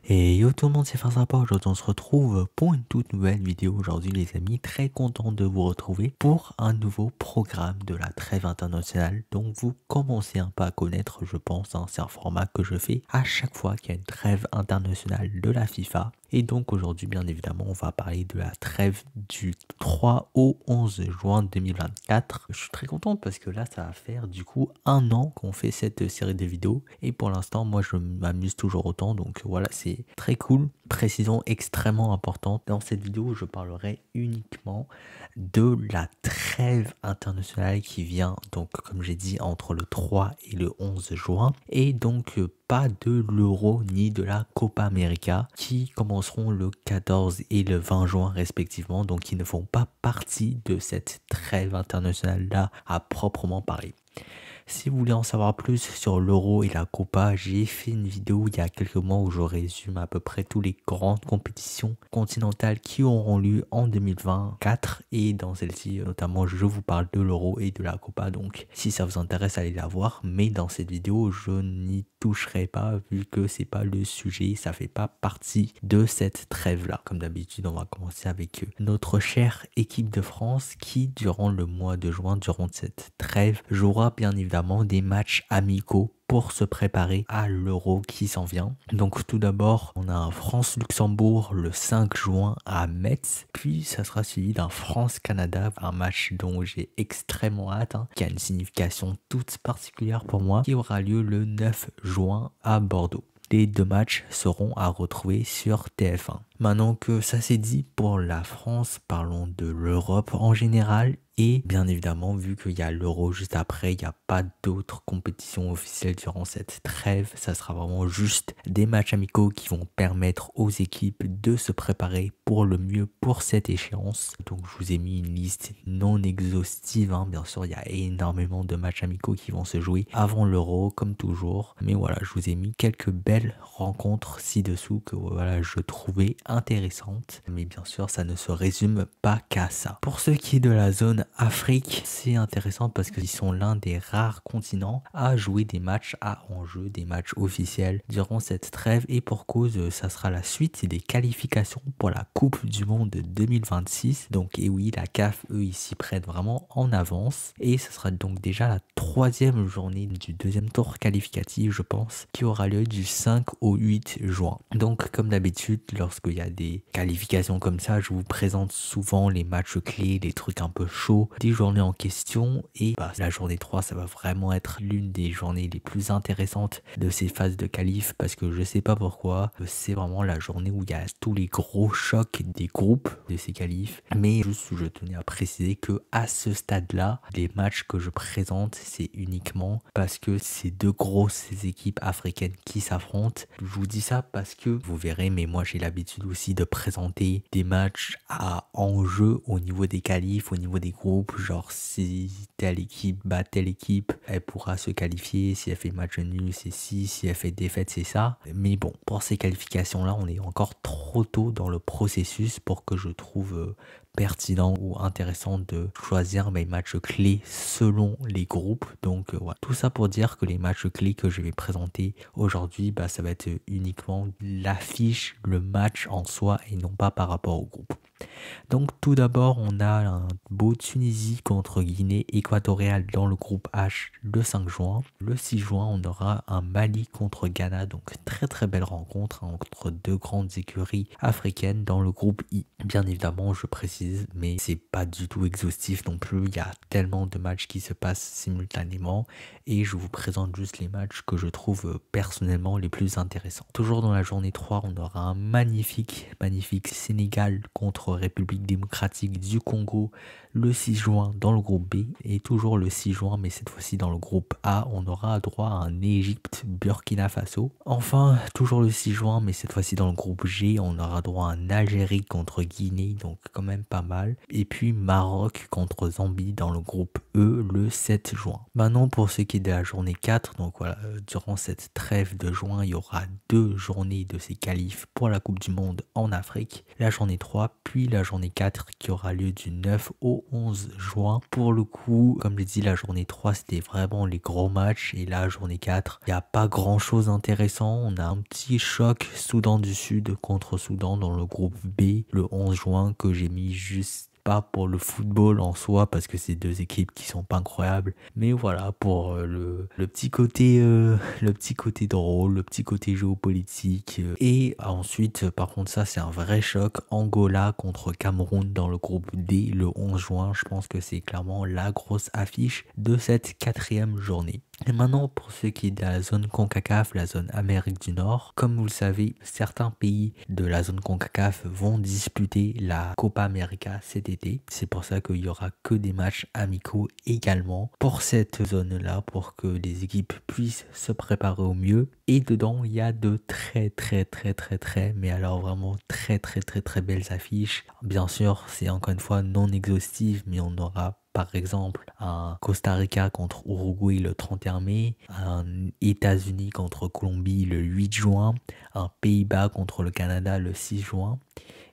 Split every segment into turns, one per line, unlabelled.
Et yo tout le monde, c'est Farsapa. Aujourd'hui, on se retrouve pour une toute nouvelle vidéo. Aujourd'hui, les amis, très content de vous retrouver pour un nouveau programme de la trêve internationale. Donc, vous commencez un peu à connaître, je pense, hein. C'est un format que je fais à chaque fois qu'il y a une trêve internationale de la FIFA. Et donc, aujourd'hui, bien évidemment, on va parler de la trêve du 3 au 11 juin 2024. Je suis très content parce que là, ça va faire du coup un an qu'on fait cette série de vidéos. Et pour l'instant, moi, je m'amuse toujours autant. Donc voilà, c'est très cool. Précision extrêmement importante. Dans cette vidéo, je parlerai uniquement de la trêve internationale qui vient, donc comme j'ai dit, entre le 3 et le 11 juin. Et donc pas de l'Euro ni de la Copa América qui commenceront le 14 et le 20 juin respectivement. Donc ils ne font pas partie de cette trêve internationale là à proprement parler. Si vous voulez en savoir plus sur l'Euro et la Copa, j'ai fait une vidéo il y a quelques mois où je résume à peu près toutes les grandes compétitions continentales qui auront lieu en 2024. Et dans celle-ci, notamment, je vous parle de l'Euro et de la Copa. Donc, si ça vous intéresse, allez la voir. Mais dans cette vidéo, je n'y toucherai pas vu que c'est pas le sujet. Ça fait pas partie de cette trêve-là. Comme d'habitude, on va commencer avec notre chère équipe de France qui, durant le mois de juin, durant cette trêve, jouera bien évidemment des matchs amicaux pour se préparer à l'Euro qui s'en vient. Donc tout d'abord, on a un France-Luxembourg le 5 juin à Metz, puis ça sera suivi d'un France-Canada, un match dont j'ai extrêmement hâte, qui a une signification toute particulière pour moi, qui aura lieu le 9 juin à Bordeaux. Les deux matchs seront à retrouver sur TF1. Maintenant que ça c'est dit pour la France, parlons de l'Europe en général. Et bien évidemment, vu qu'il y a l'Euro juste après, il n'y a pas d'autres compétitions officielles durant cette trêve. Ça sera vraiment juste des matchs amicaux qui vont permettre aux équipes de se préparer pour le mieux pour cette échéance. Donc je vous ai mis une liste non exhaustive. Bien sûr, il y a énormément de matchs amicaux qui vont se jouer avant l'Euro, comme toujours. Mais voilà, je vous ai mis quelques belles rencontres ci-dessous que voilà, je trouvais intéressantes. Mais bien sûr, ça ne se résume pas qu'à ça. Pour ce qui est de la zone Afrique, c'est intéressant parce qu'ils sont l'un des rares continents à jouer des matchs à enjeu, des matchs officiels durant cette trêve, et pour cause, ça sera la suite des qualifications pour la Coupe du Monde 2026. Donc et oui, la CAF, eux, ils s'y prennent vraiment en avance, et ce sera donc déjà la troisième journée du deuxième tour qualificatif, je pense, qui aura lieu du 5 au 8 juin. Donc comme d'habitude, lorsqu'il y a des qualifications comme ça, je vous présente souvent les matchs clés, les trucs un peu chauds des journées en question, et la journée 3 ça va vraiment être l'une des journées les plus intéressantes de ces phases de qualif, parce que je sais pas pourquoi, c'est vraiment la journée où il y a tous les gros chocs des groupes de ces qualifs. Mais juste je tenais à préciser que à ce stade là, les matchs que je présente, c'est uniquement parce que c'est deux grosses équipes africaines qui s'affrontent. Je vous dis ça parce que vous verrez, mais moi j'ai l'habitude aussi de présenter des matchs à enjeu au niveau des qualifs, au niveau des groupes, genre si telle équipe bat telle équipe, elle pourra se qualifier. Si elle fait match nul, c'est si elle fait défaite, c'est ça. Mais bon, pour ces qualifications là, on est encore trop tôt dans le processus pour que je trouve pertinent ou intéressant de choisir mes matchs clés selon les groupes. Donc voilà, tout ça pour dire que les matchs clés que je vais présenter aujourd'hui, ça va être uniquement l'affiche, le match en soi, et non pas par rapport au groupe. Donc tout d'abord, on a un beau Tunisie contre Guinée équatoriale dans le groupe H le 5 juin. Le 6 juin, on aura un Mali contre Ghana, donc très très belle rencontre entre deux grandes écuries africaines dans le groupe I. Bien évidemment, je précise, mais c'est pas du tout exhaustif non plus, il y a tellement de matchs qui se passent simultanément, et je vous présente juste les matchs que je trouve personnellement les plus intéressants. Toujours dans la journée 3, on aura un magnifique Sénégal contre République démocratique du Congo le 6 juin dans le groupe B, et toujours le 6 juin, mais cette fois-ci dans le groupe A, on aura droit à un Égypte-Burkina Faso. Enfin, toujours le 6 juin, mais cette fois-ci dans le groupe G, on aura droit à un Algérie contre Guinée, donc quand même pas mal. Et puis Maroc contre Zambie dans le groupe E le 7 juin. Maintenant, pour ce qui est de la journée 4, donc voilà, durant cette trêve de juin, il y aura deux journées de ces qualifs pour la Coupe du Monde en Afrique. La journée 3, puis puis la journée 4 qui aura lieu du 9 au 11 juin. Pour le coup, comme je dis, la journée 3 c'était vraiment les gros matchs et la journée 4, il n'y a pas grand chose d'intéressant. On a un petit choc Soudan du Sud contre Soudan dans le groupe B le 11 juin que j'ai mis juste pas pour le football en soi parce que c'est deux équipes qui sont pas incroyables, mais voilà pour le petit côté le petit côté drôle, le petit côté géopolitique. Et ensuite par contre ça c'est un vrai choc, Angola contre Cameroun dans le groupe D le 11 juin. Je pense que c'est clairement la grosse affiche de cette 4e journée. Et maintenant, pour ce qui est de la zone CONCACAF, la zone Amérique du Nord, comme vous le savez, certains pays de la zone CONCACAF vont disputer la Copa América cet été. C'est pour ça qu'il y aura que des matchs amicaux également pour cette zone-là, pour que les équipes puissent se préparer au mieux. Et dedans, il y a de très, mais alors vraiment très belles affiches. Bien sûr, c'est encore une fois non exhaustif, mais on aura par exemple un Costa Rica contre Uruguay le 31 mai, un États-Unis contre Colombie le 8 juin, un Pays-Bas contre le Canada le 6 juin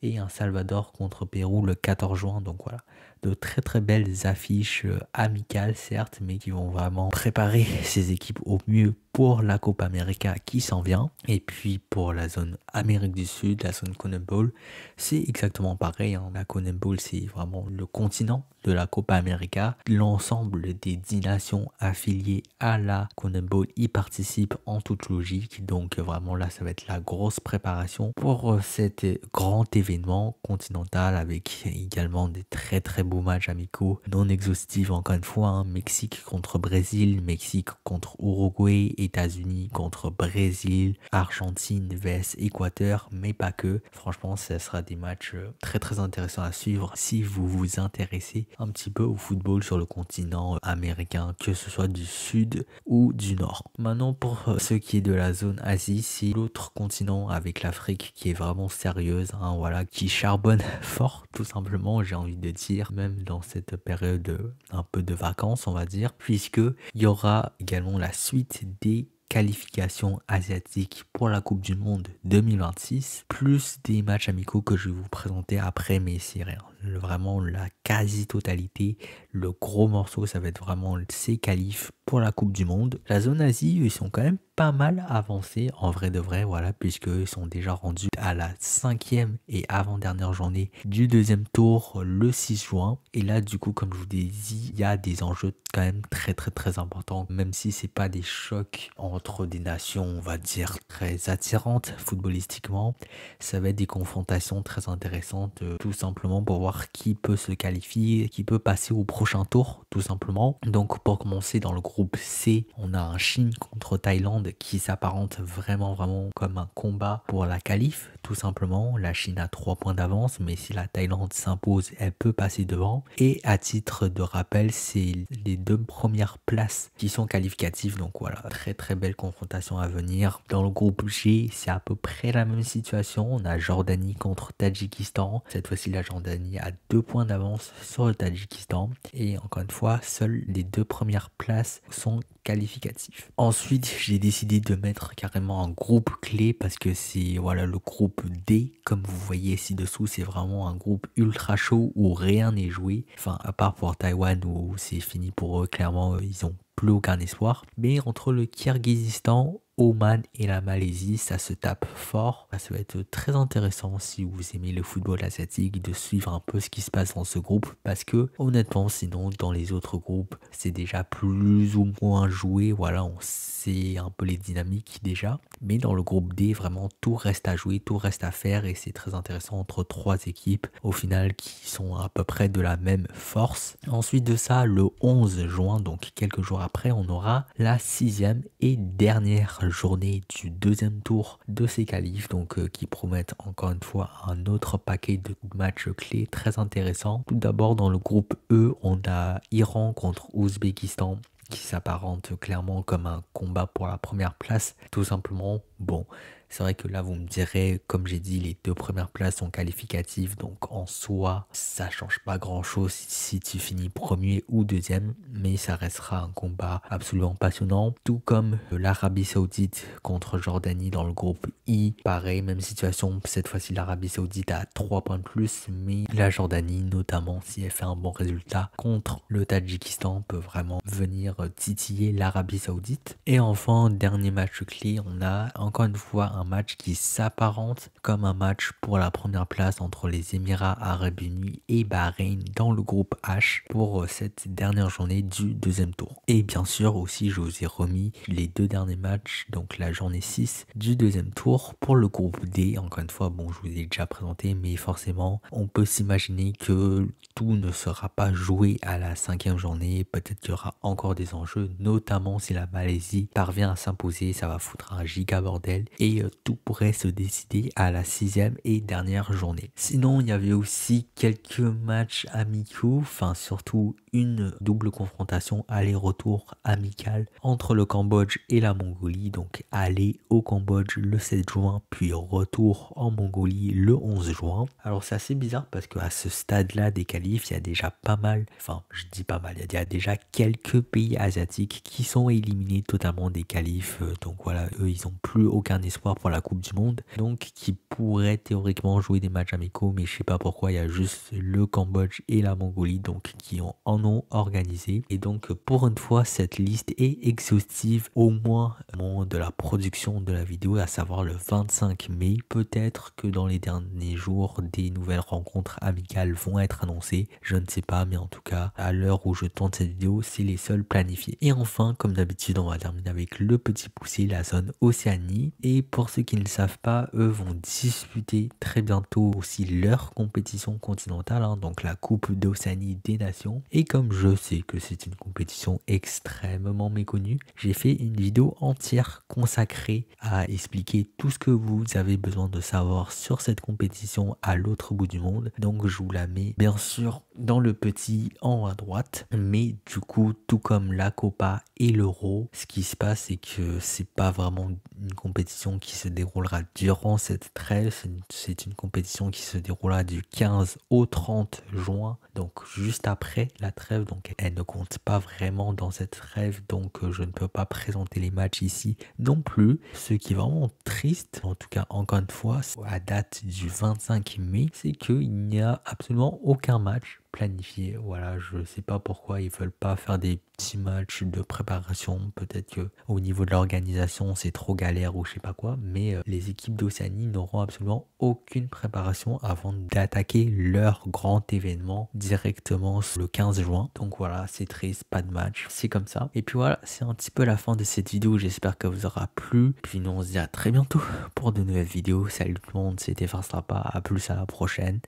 et un Salvador contre Pérou le 14 juin. Donc voilà, de très belles affiches amicales certes, mais qui vont vraiment préparer ces équipes au mieux pour la Copa América qui s'en vient. Et puis pour la zone Amérique du Sud, la zone CONMEBOL, c'est exactement pareil, hein. La CONMEBOL c'est vraiment le continent de la Copa América. L'ensemble des 10 nations affiliées à la CONMEBOL y participent en toute logique. Donc vraiment là ça va être la grosse préparation pour cet grand événement continental avec également des très beaux matchs amicaux non exhaustifs encore une fois, hein. Mexique contre Brésil, Mexique contre Uruguay, États-Unis contre Brésil, Argentine vs Équateur, mais pas que. Franchement, ça sera des matchs très intéressants à suivre si vous vous intéressez un petit peu au football sur le continent américain, que ce soit du sud ou du nord. Maintenant, pour ce qui est de la zone Asie, c'est l'autre continent avec l'Afrique qui est vraiment sérieuse, hein, voilà, qui charbonne fort, tout simplement, j'ai envie de dire, même dans cette période un peu de vacances, on va dire, puisque il y aura également la suite des qualifications asiatiques pour la Coupe du Monde 2026, plus des matchs amicaux que je vais vous présenter après, mais c'est rien. Vraiment la quasi-totalité, le gros morceau, ça va être vraiment ces qualifs pour la Coupe du Monde. La zone Asie, ils sont quand même pas mal avancés en vrai de vrai, voilà, puisqu'ils sont déjà rendus à la 5e et avant-dernière journée du deuxième tour le 6 juin. Et là, du coup, comme je vous l'ai dit, il y a des enjeux quand même très importants, même si c'est pas des chocs entre des nations, on va dire, très attirantes footballistiquement. Ça va être des confrontations très intéressantes, tout simplement pour voir qui peut se qualifier, qui peut passer au prochain tour, tout simplement. Donc pour commencer, dans le groupe C, on a un Chine contre Thaïlande qui s'apparente vraiment comme un combat pour la qualif, tout simplement. La Chine a 3 points d'avance, mais si la Thaïlande s'impose, elle peut passer devant. Et à titre de rappel, c'est les 2 premières places qui sont qualificatives, donc voilà, très belle confrontation à venir. Dans le groupe G, c'est à peu près la même situation. On a Jordanie contre Tadjikistan. Cette fois-ci, la Jordanie a 2 points d'avance sur le Tadjikistan. Et encore une fois, seules les 2 premières places sont qualificatifs. Ensuite, j'ai décidé de mettre carrément un groupe clé parce que c'est voilà le groupe D, comme vous voyez ci-dessous, c'est vraiment un groupe ultra chaud où rien n'est joué, enfin à part pour Taïwan où c'est fini pour eux, clairement ils ont plus aucun espoir. Mais entre le Kirghizistan, Oman et la Malaisie, ça se tape fort. Ça va être très intéressant si vous aimez le football asiatique de suivre un peu ce qui se passe dans ce groupe, parce que honnêtement sinon dans les autres groupes c'est déjà plus ou moins joué, voilà, on sait un peu les dynamiques déjà, mais dans le groupe D vraiment tout reste à jouer, tout reste à faire et c'est très intéressant entre 3 équipes au final qui sont à peu près de la même force. Ensuite de ça, le 11 juin, donc quelques jours après, on aura la 6e et dernière journée du deuxième tour de ces qualifs, donc qui promettent encore une fois un autre paquet de matchs clés très intéressants. Tout d'abord dans le groupe E, on a Iran contre Ouzbékistan qui s'apparente clairement comme un combat pour la première place, tout simplement Bon, c'est vrai que là, vous me direz, comme j'ai dit, les 2 premières places sont qualificatives, donc en soi, ça change pas grand-chose si tu finis premier ou deuxième, mais ça restera un combat absolument passionnant, tout comme l'Arabie Saoudite contre Jordanie dans le groupe I. Pareil, même situation, cette fois-ci l'Arabie Saoudite a 3 points de plus, mais la Jordanie, notamment si elle fait un bon résultat contre le Tadjikistan, peut vraiment venir titiller l'Arabie Saoudite. Et enfin, dernier match clé, on a encore une fois un match qui s'apparente comme un match pour la première place entre les Émirats Arabes Unis et Bahreïn dans le groupe H pour cette dernière journée du deuxième tour. Et bien sûr aussi, je vous ai remis les 2 derniers matchs, donc la journée 6 du deuxième tour pour le groupe D. Encore une fois, bon, je vous ai déjà présenté, mais forcément, on peut s'imaginer que tout ne sera pas joué à la 5e journée. Peut-être qu'il y aura encore des enjeux, notamment si la Malaisie parvient à s'imposer, ça va foutre un giga bordel et tout pourrait se décider à la 6e et dernière journée. Sinon, il y avait aussi quelques matchs amicaux, enfin surtout une double confrontation aller-retour amical entre le Cambodge et la Mongolie. Donc aller au Cambodge le 7 juin, puis retour en Mongolie le 11 juin. Alors c'est assez bizarre parce qu'à ce stade-là des qualifs, il y a déjà pas mal, enfin je dis pas mal, il y a déjà quelques pays asiatiques qui sont éliminés totalement des qualifs. Donc voilà, eux ils ont plus aucun espoir pour la Coupe du Monde. Donc qui pourraient théoriquement jouer des matchs amicaux, mais je sais pas pourquoi, il y a juste le Cambodge et la Mongolie donc qui en ont organisé. Et donc pour une fois, cette liste est exhaustive au moins au moment de la production de la vidéo, à savoir le 25 mai. Peut-être que dans les derniers jours, des nouvelles rencontres amicales vont être annoncées. Je ne sais pas, mais en tout cas, à l'heure où je tourne cette vidéo, c'est les seuls planifiés. Et enfin, comme d'habitude, on va terminer avec le petit poussé, la zone Océanie. Et pour ceux qui ne le savent pas, eux vont disputer très bientôt aussi leur compétition continentale, hein, donc la Coupe d'Océanie des Nations. Et comme je sais que c'est une compétition extrêmement méconnue, j'ai fait une vidéo entière consacrée à expliquer tout ce que vous avez besoin de savoir sur cette compétition à l'autre bout du monde. Donc je vous la mets bien sûr dans le petit en haut à droite, mais du coup tout comme la Copa et l'Euro, ce qui se passe c'est que c'est pas vraiment une compétition qui se déroulera durant cette trêve, c'est une compétition qui se déroulera du 15 au 30 juin, donc juste après la trêve, donc elle ne compte pas vraiment dans cette trêve, donc je ne peux pas présenter les matchs ici non plus. Ce qui est vraiment triste, en tout cas encore une fois, à date du 25 mai, c'est qu'il n'y a absolument aucun match planifié. Voilà, je sais pas pourquoi ils veulent pas faire des petits matchs de préparation. Peut-être que au niveau de l'organisation c'est trop galère ou je sais pas quoi, mais les équipes d'Océanie n'auront absolument aucune préparation avant d'attaquer leur grand événement directement le 15 juin. Donc voilà, c'est triste, pas de match, c'est comme ça. Et puis voilà, c'est un petit peu la fin de cette vidéo, j'espère qu'elle vous aura plu. Puis nous on se dit à très bientôt pour de nouvelles vidéos. Salut tout le monde, c'était Farstrapa, à plus à la prochaine.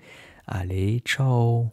Allez, ciao.